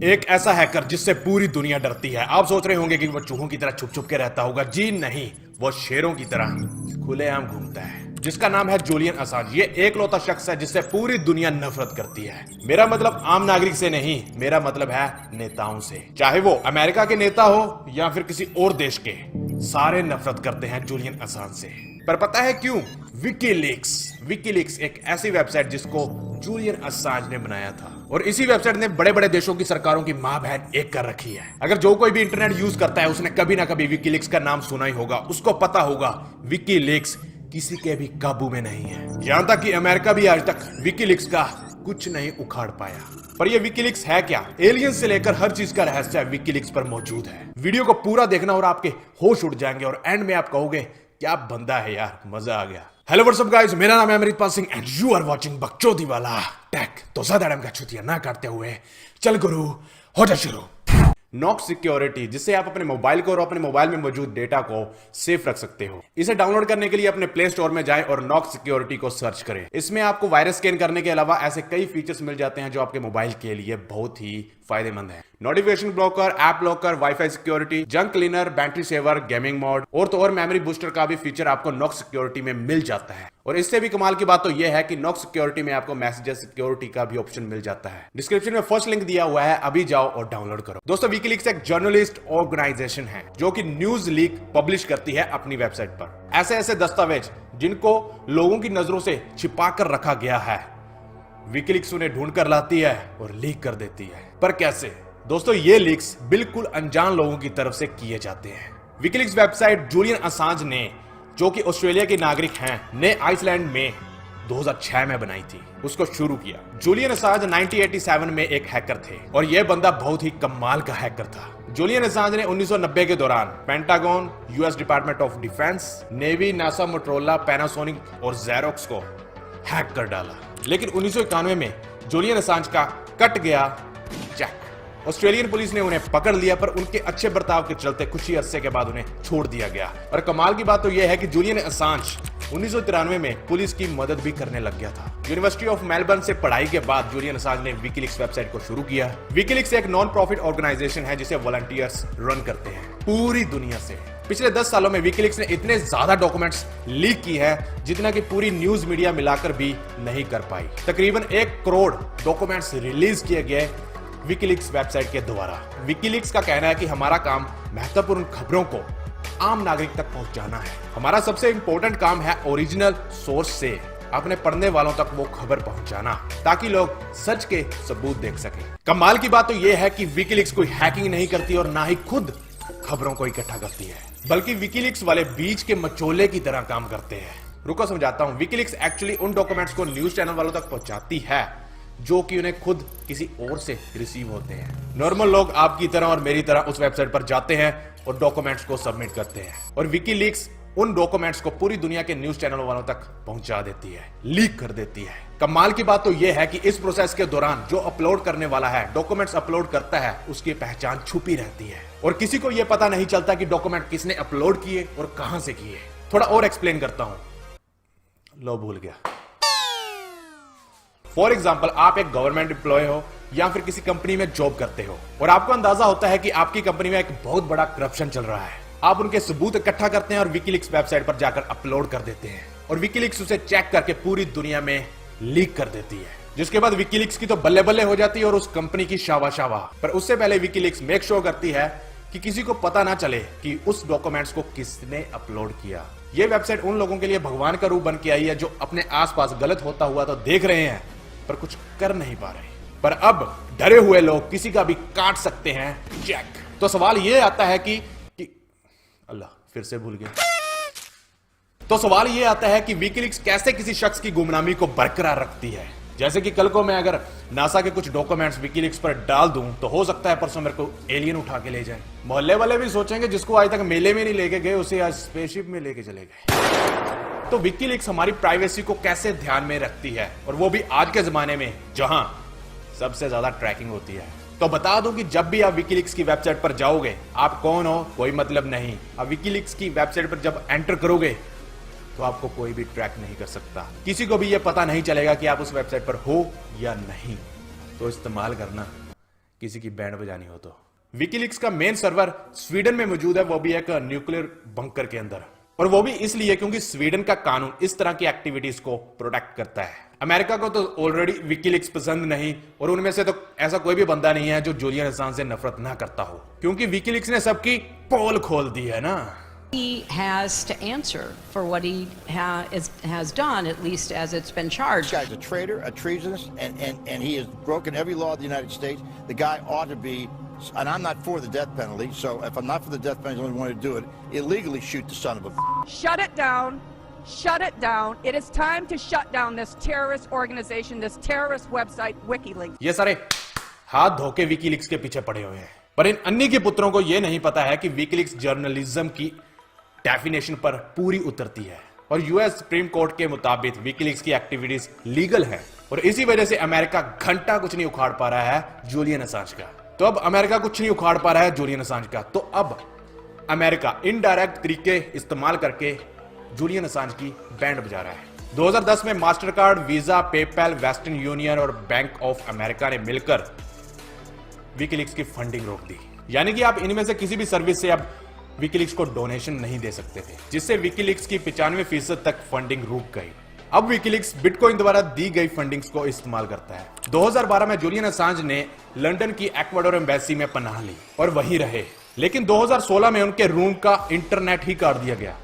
एक ऐसा हैकर जिससे पूरी दुनिया डरती है। आप सोच रहे होंगे कि वो चूहों की तरह छुप छुप के रहता होगा। जी नहीं, वो शेरों की तरह खुलेआम घूमता है, जिसका नाम है जूलियन असांज। ये एकलौता शख्स है जिससे पूरी दुनिया नफरत करती है। मेरा मतलब आम नागरिक से नहीं, मेरा मतलब है नेताओं से। चाहे वो अमेरिका के नेता हो या फिर किसी और देश के, सारे नफरत करते हैं जूलियन असांज से। पर पता है क्यों? विकीलीक्स एक ऐसी वेबसाइट जिसको जूलियन असांज ने बनाया था, और इसी वेबसाइट ने बड़े बड़े देशों की सरकारों की मां बहन एक कर रखी है। अगर जो कोई भी इंटरनेट यूज करता है उसने कभी ना कभी विकीलीक्स का नाम सुना ही होगा। उसको पता होगा विकीलीक्स किसी के भी काबू में नहीं है। यहां तक कि अमेरिका भी आज तक विकीलीक्स का कुछ नहीं उखाड़ पाया। पर ये विकीलीक्स है क्या? एलियंस से लेकर हर चीज का रहस्य विकीलीक्स पर मौजूद है। वीडियो को पूरा देखना और आपके होश उड़ जाएंगे, और एंड में आप कहोगे क्या बंदा है यार, मजा आ गया। हेलो व्हाट्सअप गाइस, मेरा नाम है Amritpal Singh and you are watching Bakchodi Wala take. तो ज्यादा टाइम का छुट्टियां ना काटते हुए चल गुरु हो जा शुरू। नॉक्स सिक्योरिटी, जिससे आप अपने मोबाइल को और अपने मोबाइल में मौजूद डेटा को सेफ रख सकते हो। इसे डाउनलोड करने के लिए अपने प्ले स्टोर में जाएं और नॉक्स सिक्योरिटी को सर्च करें। इसमें आपको वायरस स्कैन करने के अलावा ऐसे कई फीचर्स मिल जाते हैं जो आपके मोबाइल के लिए बहुत ही फायदेमंद है। Notification blocker, app blocker, wifi security, junk cleaner, battery saver, gaming mode और तो और मेमोरी बूस्टर का भी फीचर आपको नॉक्स सिक्योरिटी में मिल जाता है। और इससे भी कमाल की बात तो यह है कि नॉक्स सिक्योरिटी में आपको मैसेजेस सिक्योरिटी का भी ऑप्शन मिल जाता है। डिस्क्रिप्शन में फर्स्ट लिंक दिया हुआ है, अभी जाओ और डाउनलोड करो। दोस्तों, विकीलीक्स एक जर्नलिस्ट ऑर्गेनाइजेशन है जो कि न्यूज लीक पब्लिश करती है अपनी वेबसाइट पर। ऐसे ऐसे दस्तावेज जिनको लोगों की नजरों से छिपा कर रखा गया है, विकीलीक्स उन्हें ढूंढ कर लाती है और लीक कर देती है। पर कैसे? दोस्तों, ये लीक्स बिल्कुल अनजान लोगों की तरफ से किए जाते हैं। विकीलीक्स वेबसाइट जूलियन असांज ने, जो कि ऑस्ट्रेलिया के नागरिक हैं, ने आइसलैंड में 2006 में बनाई थी, उसको शुरू किया। जूलियन असांज 1987 में एक हैकर थे और यह बंदा बहुत ही कमाल का हैकर था। जूलियन असांज ने 1990 के दौरान pentagon, US department of defence, navy, NASA, Motorola, Panasonic और जेरोक्स को हैक कर डाला। लेकिन 1991 में जूलियन असांज का कट गया चेक। ऑस्ट्रेलियन पुलिस ने उन्हें पकड़ लिया, पर उनके अच्छे बर्ताव के चलते कुछ ही अरसे के बाद उन्हें छोड़ दिया गया। और कमाल की बात तो यह है कि जूलियन असांज 1993 में पुलिस की मदद भी करने लग गया था। यूनिवर्सिटी ऑफ मेलबर्न से पढ़ाई के बाद जूलियन असांज ने विकीलीक्स वेबसाइट को शुरू किया। विकीलीक्स एक नॉन प्रॉफिट ऑर्गेनाइजेशन है जिसे वॉलंटियर्स रन करते हैं पूरी दुनिया से। पिछले 10 सालों में विकीलीक्स ने इतने ज्यादा डॉक्यूमेंट्स लीक की है जितना कि पूरी न्यूज मीडिया मिलाकर भी नहीं कर पाई। तकरीबन 1 करोड़ डॉक्यूमेंट्स रिलीज किए गए विकीलीक्स वेबसाइट के द्वारा। विकीलीक्स का कहना है कि हमारा काम महत्वपूर्ण खबरों को आम नागरिक तक पहुंचाना है। हमारा सबसे इंपॉर्टेंट काम है ओरिजिनल सोर्स से अपने पढ़ने वालों तक वो खबर पहुंचाना, ताकि लोग सच के सबूत देख सकें। कमाल की बात तो यह है कि विकीलीक्स कोई हैकिंग नहीं करती और ना ही खुद खबरों को इकट्ठा करती है, बल्कि विकीलीक्स वाले बीच के मचोले की तरह काम करते हैं। रुको समझाता हूं। विकीलीक्स एक्चुअली उन डॉक्यूमेंट्स को न्यूज चैनल वालों तक पहुंचाती है जो कि उन्हें खुद किसी और से रिसीव होते हैं। नॉर्मल लोग आपकी तरह और मेरी तरह उस वेबसाइट पर जाते हैं और डॉक्यूमेंट्स को सबमिट करते हैं, और विकीलीक्स उन डॉक्यूमेंट्स को पूरी दुनिया के न्यूज चैनल वालों तक पहुंचा देती है, लीक कर देती है। कमाल की बात तो यह है कि इस प्रोसेस के दौरान जो अपलोड करने वाला है, डॉक्यूमेंट्स अपलोड करता है, उसकी पहचान छुपी रहती है और किसी को यह पता नहीं चलता कि डॉक्यूमेंट किसने अपलोड किए और कहां से किए। थोड़ा और एक्सप्लेन करता हूं, लो भूल गया। फॉर एग्जाम्पल, आप एक गवर्नमेंट एम्प्लॉय हो या फिर किसी कंपनी में जॉब करते हो और आपको अंदाजा होता है कि आपकी कंपनी में एक बहुत बड़ा करप्शन चल रहा है। आप उनके सबूत इकट्ठा करते हैं और विकीलीक्स वेबसाइट पर जाकर अपलोड कर देते हैं, और विकीलीक्स उसे चेक करके पूरी दुनिया में लीक कर देती है, जिसके बाद विकीलीक्स की तो बल्ले बल्ले हो जाती है और उस कंपनी की शावा। पर उससे पहले विकीलीक्स मेक श्योर करती है कि किसी को पता ना चले कि उस डॉक्यूमेंट्स को किसने अपलोड किया। यह वेबसाइट उन लोगों के लिए भगवान का रूप बन के आई है जो अपने आसपास गलत होता हुआ तो देख रहे हैं पर कुछ कर नहीं पा रहे। पर अब डरे हुए लोग किसी का भी काट सकते हैं चेक। तो सवाल यह आता है कि अल्लाह, फिर से भूल गया। तो सवाल यह आता है कि विकीलीक्स कैसे किसी शख्स की गुमनामी को बरकरार रखती है। जैसे कि कल को मैं अगर नासा के कुछ डॉक्यूमेंट्स विकीलीक्स पर डाल दूं तो हो सकता है परसों मेरे को एलियन उठा के ले जाए। मोहल्ले वाले भी सोचेंगे जिसको आज तक मेले में नहीं लेके गए उसे आज स्पेसशिप में लेके चले गए। तो विकीलीक्स हमारी प्राइवेसी को कैसे ध्यान में रखती है, और वो भी आज के जमाने में जहां सबसे ज्यादा ट्रैकिंग होती है। तो बता दूं कि जब भी आप विकीलीक्स की वेबसाइट पर जाओगे, आप कौन हो कोई मतलब नहीं। आप विकीलीक्स की वेबसाइट पर जब एंटर करोगे तो आपको कोई भी ट्रैक नहीं कर सकता, किसी को भी यह पता नहीं चलेगा कि आप उस वेबसाइट पर हो या नहीं। तो इस्तेमाल करना किसी की बैंड बजानी हो तो। विकीलीक्स का मेन सर्वर स्वीडन में मौजूद है, वो भी एक न्यूक्लियर बंकर के अंदर, और वो भी इसलिए क्योंकि स्वीडन का कानून इस तरह की एक्टिविटीज को प्रोटेक्ट करता है। अमेरिका को तो ऑलरेडी विकीलीक्स पसंद नहीं, और उनमें से तो ऐसा कोई भी बंदा नहीं है जो जूलियन असांज से नफरत ना करता हो, क्योंकि विकीलीक्स ने सबकी पोल खोल दी है ना। He has to answer for what he has done, at least as it's been charged. This guy's a traitor, a treasonous, and he has broken every law of the United States. The guy ought to be, and I'm not for the death penalty, so if I'm not for the death penalty, I only want to do it, illegally shoot the son of a... Shut it down. Shut it down. It is time to shut down this terrorist organization, this terrorist website, WikiLeaks. ये सारे हाथ धोके WikiLeaks के पीछे पड़े हुए हैं, पर इन अन्नी के पुत्रों को यह नहीं पता है कि विकीलीक्स जर्नलिज्म की डेफिनेशन पर पूरी उतरती है, और यूएस सुप्रीम कोर्ट के मुताबिक विकीलीक्स की एक्टिविटीज लीगल है, और इसी वजह से अमेरिका घंटा कुछ नहीं उखाड़ पा रहा है जूलियन असांज का। तो अब अमेरिका कुछ नहीं उखाड़ पा रहा है जूलियन असांज का, तो अब अमेरिका इनडायरेक्ट तरीके इस्तेमाल करके जूलियन असांज की बैंड बजा रहा है। 2010 में master card, visa, PayPal, western union और बैंक ऑफ अमेरिका ने मिलकर विकीलीक्स की फंडिंग रोक दी, यानी कि आप इनमें से किसी भी सर्विस से अब विकीलीक्स को डोनेशन नहीं दे सकते थे, जिससे विकीलीक्स की 95% तक फंडिंग रुक गई। अब विकीलीक्स बिटकॉइन द्वारा दी गई फंडिंग्स को इस्तेमाल करता है। 2012 में जूलियन असांज ने लंदन की एक्वाडोर एम्बेसी में पनाह ली और वहीं रहे, लेकिन 2016 में उनके रूम का इंटरनेट ही काट दिया गया।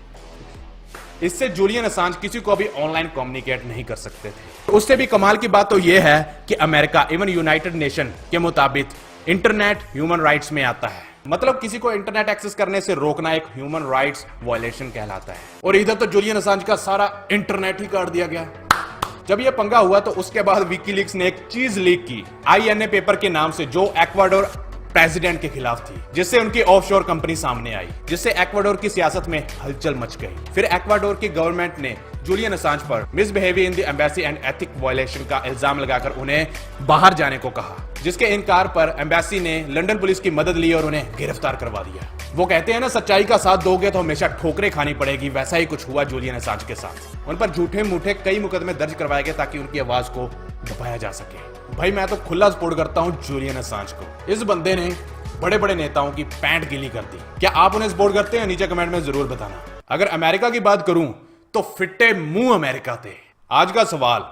इससे जूलियन असांज किसी को भी ऑनलाइन कम्युनिकेट नहीं कर सकते थे। उससे भी कमाल की बात तो यह है कि अमेरिका इवन यूनाइटेड नेशन के मुताबिक इंटरनेट ह्यूमन राइट्स में आता है, मतलब किसी को इंटरनेट एक्सेस करने से रोकना एक ह्यूमन राइट्स वायलेशन कहलाता है। और इधर तो जूलियन असांज का सारा इंटरनेट ही काट दिया गया। जब यह पंगा हुआ तो उसके बाद विकीलीक्स ने एक चीज लीक की INA पेपर के नाम से, जो एक्वाडोर प्रेसिडेंट के खिलाफ थी, जिससे उनकी ऑफशोर कंपनी सामने आई, जिससे एक्वाडोर की सियासत में हलचल मच गई। फिर एक्वाडोर की गवर्नमेंट ने जूलियन असांज पर misbehaviour in the embassy and ethic violation का इल्जाम लगाकर उन्हें बाहर जाने को कहा, जिसके इनकार पर एम्बेसी ने लंदन पुलिस की मदद ली और उन्हें गिरफ्तार करवा दिया। वो कहते हैं ना, सच्चाई का साथ दोगे तो हमेशा ठोकरें खानी पड़ेगी, वैसा ही कुछ हुआ जूलियन असांज के साथ। उन पर झूठे मूठे कई मुकदमे दर्ज करवाए गए ताकि उनकी आवाज को दबाया जा सके। भाई मैं तो खुला सपोर्ट करता हूं जूलियन असांज को। इस बंदे ने बड़े बड़े नेताओं की पैंट गीली कर दी। क्या आप उन्हें सपोर्ट करते हैं? नीचे कमेंट में जरूर बताना। अगर अमेरिका की बात करूं तो फिट्टे मुंह अमेरिका थे। आज का सवाल,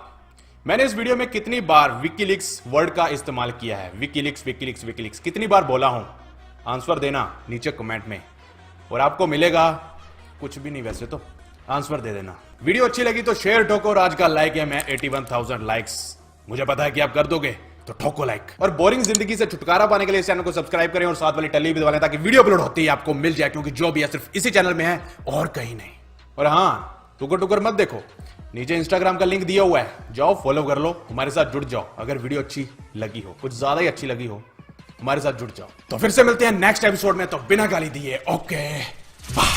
मैंने इस वीडियो में कितनी बार विकीलीक्स वर्ड का इस्तेमाल किया है? विकीलीक्स विकीलीक्स विकीलीक्स कितनी बार बोला हूं? आंसर देना नीचे कमेंट में, और आपको मिलेगा कुछ भी नहीं, वैसे तो आंसर दे देना। वीडियो अच्छी लगी तो शेयर ठोको, और आज का लाइक है मैं 81,000 लाइक्स, मुझे पता है कि आप कर दोगे, तो ठोको लाइक। और बोरिंग जिंदगी से छुटकारा पाने के लिए इस चैनल को सब्सक्राइब करें और साथ वाली टल्ली भी दबा लें ताकि वीडियो अपलोड होती ही आपको मिल जाए, क्योंकि जो भी है सिर्फ इसी चैनल में है और कहीं नहीं। और हाँ, टुकर टुकर मत देखो, नीचे इंस्टाग्राम का लिंक दिया हुआ है, जाओ फॉलो कर लो, हमारे साथ जुड़ जाओ। अगर वीडियो अच्छी लगी हो, कुछ ज्यादा ही अच्छी लगी हो, हमारे साथ जुड़ जाओ। तो फिर से मिलते हैं नेक्स्ट एपिसोड में, तो बिना गाली दिए ओके बाय।